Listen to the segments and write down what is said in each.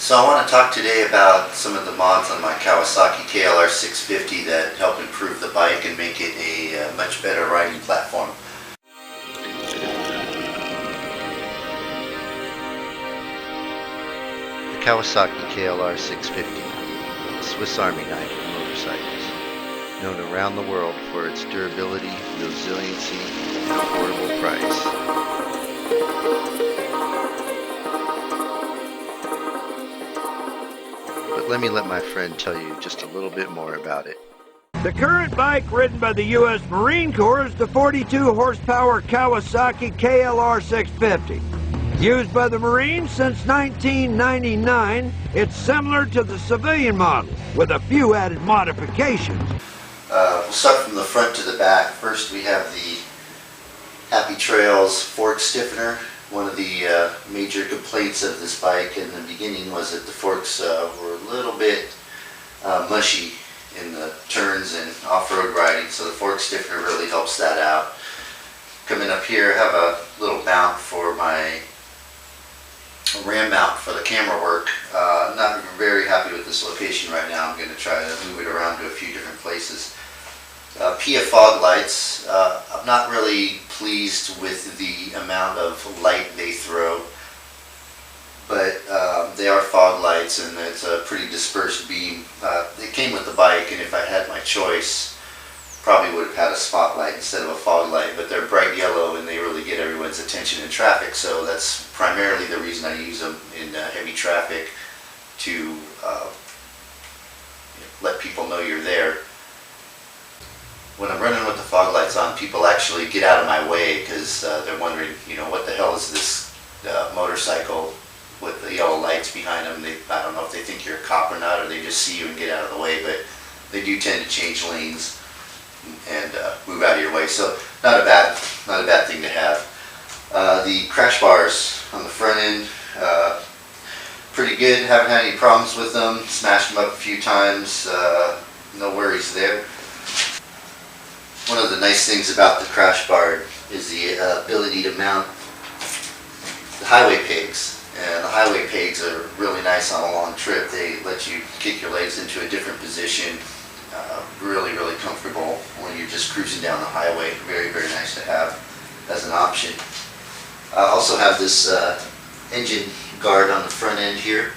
So I want to talk today about some of the mods on my Kawasaki KLR 650 that help improve the bike and make it a much better riding platform. The Kawasaki KLR 650, a Swiss Army knife of motorcycles, known around the world for its durability, resiliency, and affordable price. But let me let my friend tell you just a little bit more about it. The current bike ridden by the U.S. Marine Corps is the 42 horsepower Kawasaki KLR 650. Used by the Marines since 1999, it's similar to the civilian model with a few added modifications. We'll start from the front to the back. First we have the Happy Trails fork stiffener. One of the major complaints of this bike in the beginning was that the forks were a little bit mushy in the turns and off-road riding, so the fork stiffener really helps that out. Coming up here, I have a little mount for my ram mount for the camera work. I'm not very happy with this location right now. I'm going to try to move it around to a few different places. PIA fog lights. I'm not really pleased with the amount of light they throw, but they are fog lights and it's a pretty dispersed beam. They came with the bike, and if I had my choice, probably would have had a spotlight instead of a fog light, but they're bright yellow and they really get everyone's attention in traffic, so that's primarily the reason I use them in heavy traffic, to let people know you're there. When I'm running with the fog lights on, people actually get out of my way because they're wondering, what the hell is this motorcycle with the yellow lights behind them. I don't know if they think you're a cop or not, or they just see you and get out of the way, but they do tend to change lanes and move out of your way. So not a bad thing to have. The crash bars on the front end, pretty good. Haven't had any problems with them. Smashed them up a few times. No worries there. One of the nice things about the crash bar is the ability to mount the highway pegs. And the highway pegs are really nice on a long trip. They let you kick your legs into a different position. Really, really comfortable when you're just cruising down the highway. Very, very nice to have as an option. I also have this engine guard on the front end here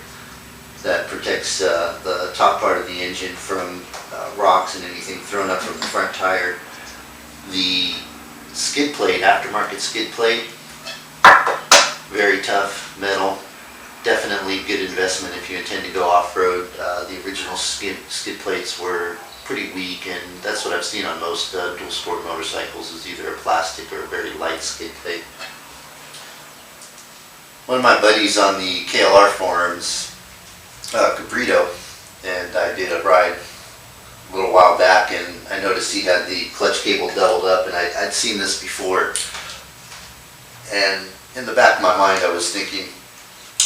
that protects the top part of the engine from rocks and anything thrown up from the front tire. The skid plate, aftermarket skid plate, very tough metal. Definitely good investment if you intend to go off-road. The original skid plates were pretty weak, and that's what I've seen on most dual sport motorcycles, is either a plastic or a very light skid plate. One of my buddies on the KLR forums, Cabrito, and I did a ride a little while back, and I noticed he had the clutch cable doubled up, and I'd seen this before, and in the back of my mind I was thinking,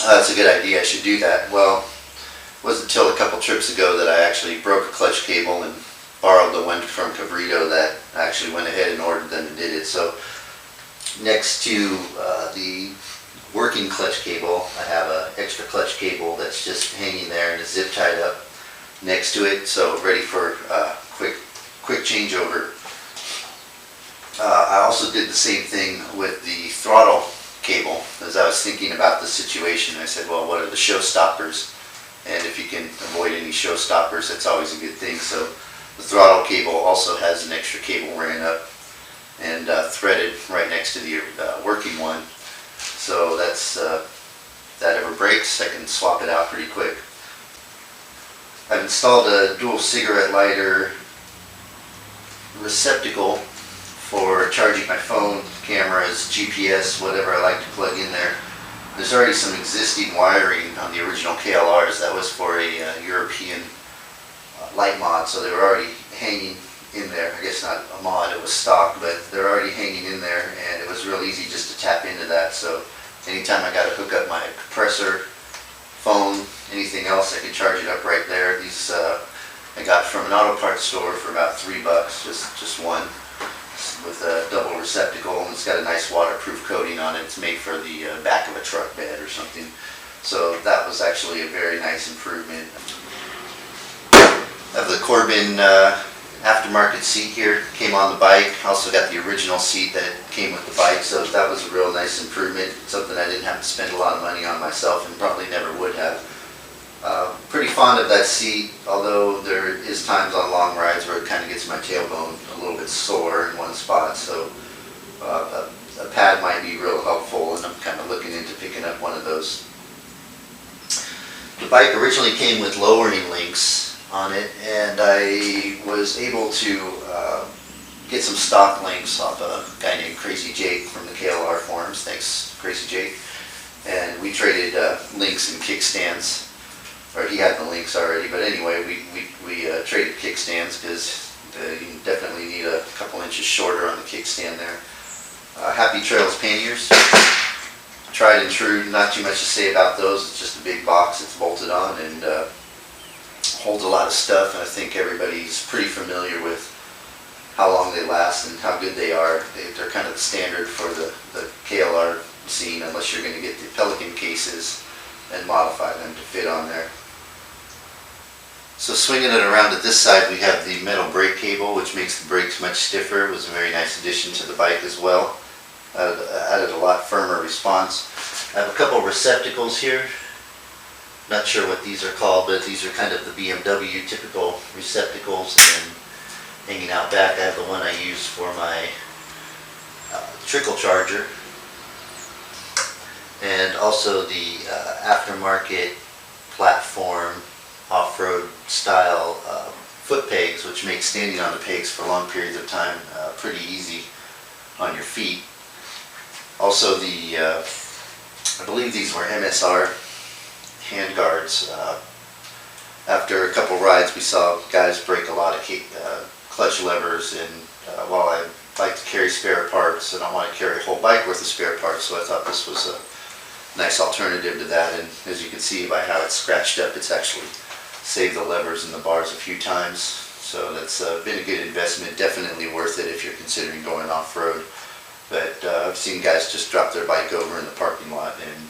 that's a good idea, I should do that. Well, it wasn't until a couple trips ago that I actually broke a clutch cable and borrowed the one from Cabrito that I actually went ahead and ordered them and did it. So next to the working clutch cable, I have an extra clutch cable that's just hanging there and is zip tied up next to it, so ready for quick changeover. I also did the same thing with the throttle cable. As I was thinking about the situation, I said, well, what are the show stoppers? And if you can avoid any show stoppers, that's always a good thing. So the throttle cable also has an extra cable ran up and threaded right next to the working one. So that's if that ever breaks, I can swap it out pretty quick. I've installed a dual cigarette lighter receptacle for charging my phone, cameras, GPS, whatever I like to plug in there. There's already some existing wiring on the original KLRs. That was for a European light mod, so they were already hanging in there. I guess not a mod, it was stock, but they're already hanging in there, and it was real easy just to tap into that. So anytime I got to hook up my compressor, phone, anything else, I could charge it up right there. These I got from an auto parts store for about $3, just one, with a double receptacle, and it's got a nice waterproof coating on it. It's made for the back of a truck bed or something. So that was actually a very nice improvement. I have the Corbin aftermarket seat here, came on the bike. Also got the original seat that came with the bike, so that was a real nice improvement. Something I didn't have to spend a lot of money on myself and probably never would have. Pretty fond of that seat, although there is times on long rides where it kind of gets my tailbone a little bit sore in one spot, so a pad might be real helpful, and I'm kind of looking into picking up one of those. The bike originally came with lowering links on it, and I was able to get some stock links off a guy named Crazy Jake from the KLR forums. Thanks, Crazy Jake. And we traded links and kickstands. Or he had the links already, but anyway, we traded kickstands because you definitely need a couple inches shorter on the kickstand there. Happy Trails panniers, tried and true, not too much to say about those. It's just a big box it's bolted on and holds a lot of stuff, and I think everybody's pretty familiar with how long they last and how good they are. They're kind of the standard for the KLR scene, unless you're going to get the Pelican cases and modify them to fit on there. So swinging it around to this side, we have the metal brake cable, which makes the brakes much stiffer. It was a very nice addition to the bike as well. Added a lot firmer response. I have a couple receptacles here. Not sure what these are called, but these are kind of the BMW typical receptacles. And hanging out back, I have the one I use for my trickle charger. And also the aftermarket platform off-road style foot pegs, which make standing on the pegs for long periods of time pretty easy on your feet. Also the, I believe these were MSR hand guards. After a couple rides we saw guys break a lot of clutch levers, and while I like to carry spare parts, I don't want to carry a whole bike worth of spare parts, so I thought this was a nice alternative to that. And as you can see by how it's scratched up, it's actually saved the levers and the bars a few times. So that's been a good investment, definitely worth it if you're considering going off-road. But I've seen guys just drop their bike over in the parking lot and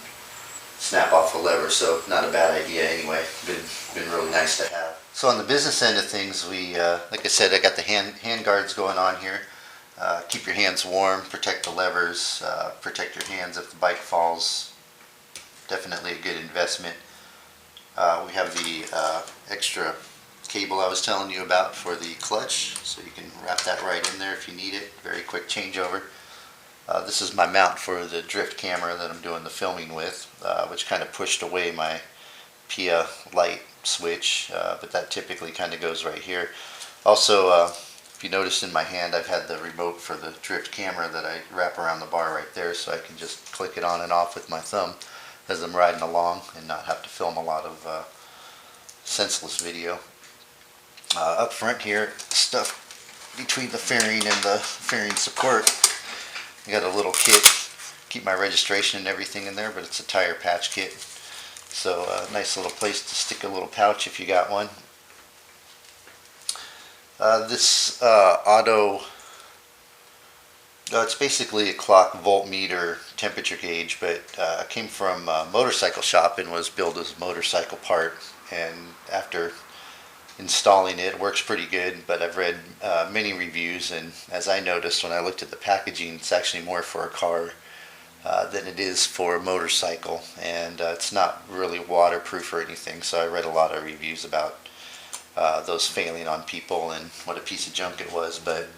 snap off the lever, so not a bad idea anyway. Been really nice to have. So on the business end of things, we, like I said, I got the hand guards going on here. Keep your hands warm, protect the levers, protect your hands if the bike falls. Definitely a good investment. We have the extra cable I was telling you about for the clutch, so you can wrap that right in there if you need it. Very quick changeover. This is my mount for the drift camera that I'm doing the filming with, which kind of pushed away my PIA light switch, but that typically kind of goes right here. Also, if you notice in my hand, I've had the remote for the drift camera that I wrap around the bar right there, so I can just click it on and off with my thumb as I'm riding along and not have to film a lot of senseless video. Up front here, stuff between the fairing and the fairing support. I got a little kit, keep my registration and everything in there, but it's a tire patch kit. So a nice little place to stick a little pouch if you got one. This auto, it's basically a clock voltmeter temperature gauge, but came from a motorcycle shop and was billed as a motorcycle part. And after installing it, it works pretty good, but I've read many reviews, and as I noticed when I looked at the packaging, it's actually more for a car than it is for a motorcycle, and it's not really waterproof or anything. So I read a lot of reviews about those failing on people and what a piece of junk it was. But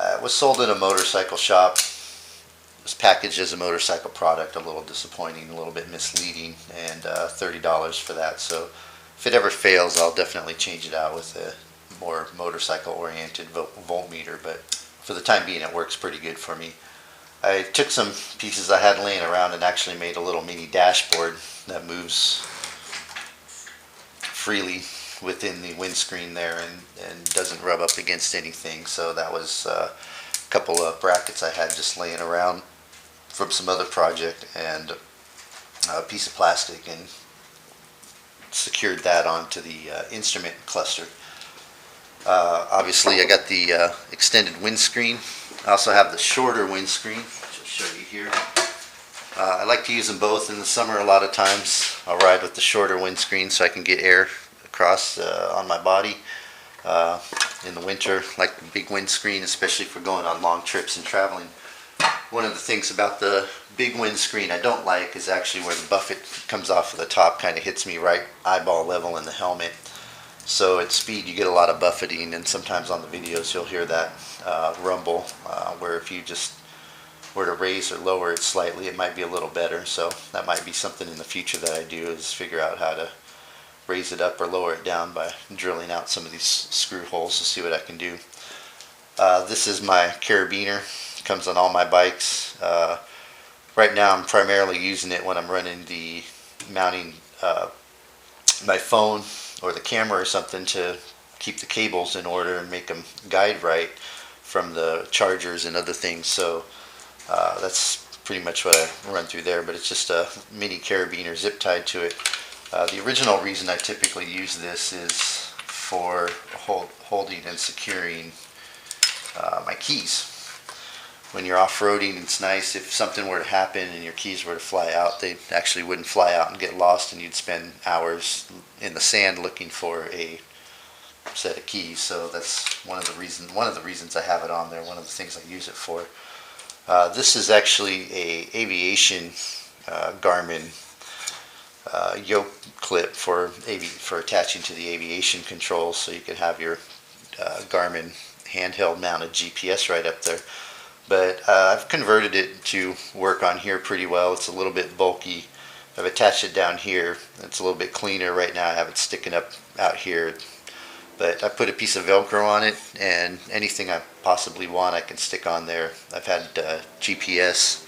it was sold in a motorcycle shop. It was packaged as a motorcycle product. A little disappointing, a little bit misleading, and $30 for that. So if it ever fails, I'll definitely change it out with a more motorcycle-oriented voltmeter, but for the time being, it works pretty good for me. I took some pieces I had laying around and actually made a little mini dashboard that moves freely within the windscreen there and doesn't rub up against anything. So that was a couple of brackets I had just laying around from some other project, and a piece of plastic, and secured that onto the instrument cluster. Obviously I got the extended windscreen. I also have the shorter windscreen, which I'll show you here. I like to use them both in the summer. A lot of times I'll ride with the shorter windscreen so I can get air across on my body. In the winter, like the big windscreen, especially for going on long trips and traveling. One of the things about the big windscreen I don't like is actually where the buffet comes off of the top, kind of hits me right eyeball level in the helmet. So at speed you get a lot of buffeting, and sometimes on the videos you'll hear that rumble, where if you just were to raise or lower it slightly, it might be a little better. So that might be something in the future that I do, is figure out how to raise it up or lower it down by drilling out some of these screw holes to see what I can do. This is my carabiner. It comes on all my bikes. Right now I'm primarily using it when I'm running the mounting my phone or the camera or something to keep the cables in order and make them guide right from the chargers and other things. So that's pretty much what I run through there, but it's just a mini carabiner zip tied to it. The original reason I typically use this is for holding and securing my keys. When you're off-roading, it's nice if something were to happen and your keys were to fly out. They actually wouldn't fly out and get lost, and you'd spend hours in the sand looking for a set of keys. So that's one of the reasons I have it on there. One of the things I use it for. This is actually a aviation Garmin yoke clip for attaching to the aviation controls, so you can have your Garmin handheld mounted GPS right up there. But I've converted it to work on here pretty well. It's a little bit bulky. I've attached it down here. It's a little bit cleaner. Right now I have it sticking up out here. But I put a piece of Velcro on it, and anything I possibly want I can stick on there. I've had GPS.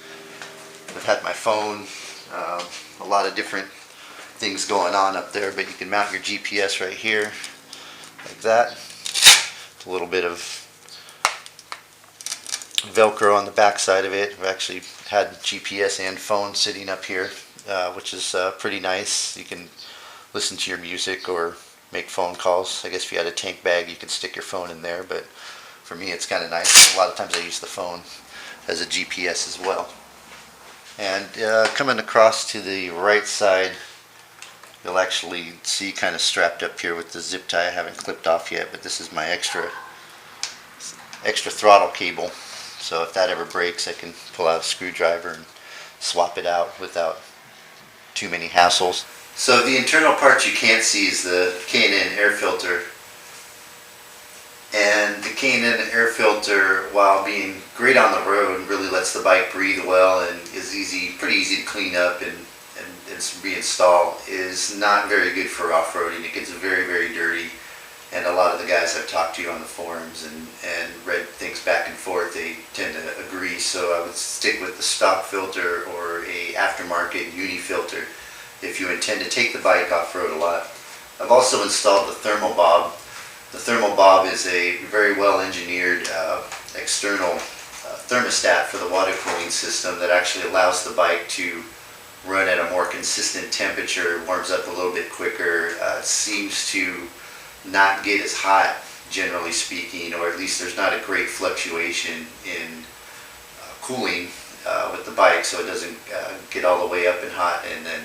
I've had my phone. A lot of different things going on up there, but you can mount your GPS right here like that. A little bit of Velcro on the back side of it. I've actually had GPS and phone sitting up here, which is pretty nice. You can listen to your music or make phone calls. I guess if you had a tank bag you could stick your phone in there, but for me it's kind of nice. A lot of times I use the phone as a GPS as well. And coming across to the right side, you'll actually see kind of strapped up here with the zip tie. I haven't clipped off yet, but this is my extra throttle cable. So if that ever breaks, I can pull out a screwdriver and swap it out without too many hassles. So the internal part you can't see is the K&N air filter. And the K&N air filter, while being great on the road, really lets the bike breathe well and is pretty easy to clean up and reinstall, is not very good for off-roading. It gets very, very dirty, and a lot of the guys I've talked to on the forums and read things back and forth, they tend to agree. So I would stick with the stock filter or a aftermarket uni filter if you intend to take the bike off-road a lot. I've also installed the thermal bob. The thermal bob is a very well engineered external thermostat for the water cooling system that actually allows the bike to run at a more consistent temperature, warms up a little bit quicker, seems to not get as hot, generally speaking, or at least there's not a great fluctuation in cooling with the bike, so it doesn't get all the way up and hot and then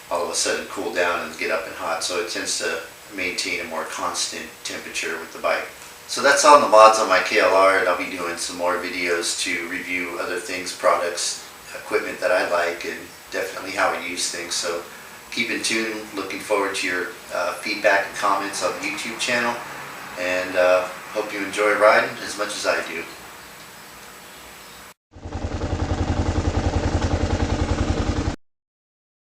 all of a sudden cool down and get up and hot. So it tends to maintain a more constant temperature with the bike. So that's all the mods on my KLR, and I'll be doing some more videos to review other things, products, equipment that I like, and definitely how I use things. So keep in tune. Looking forward to your feedback and comments on the YouTube channel, and hope you enjoy riding as much as I do.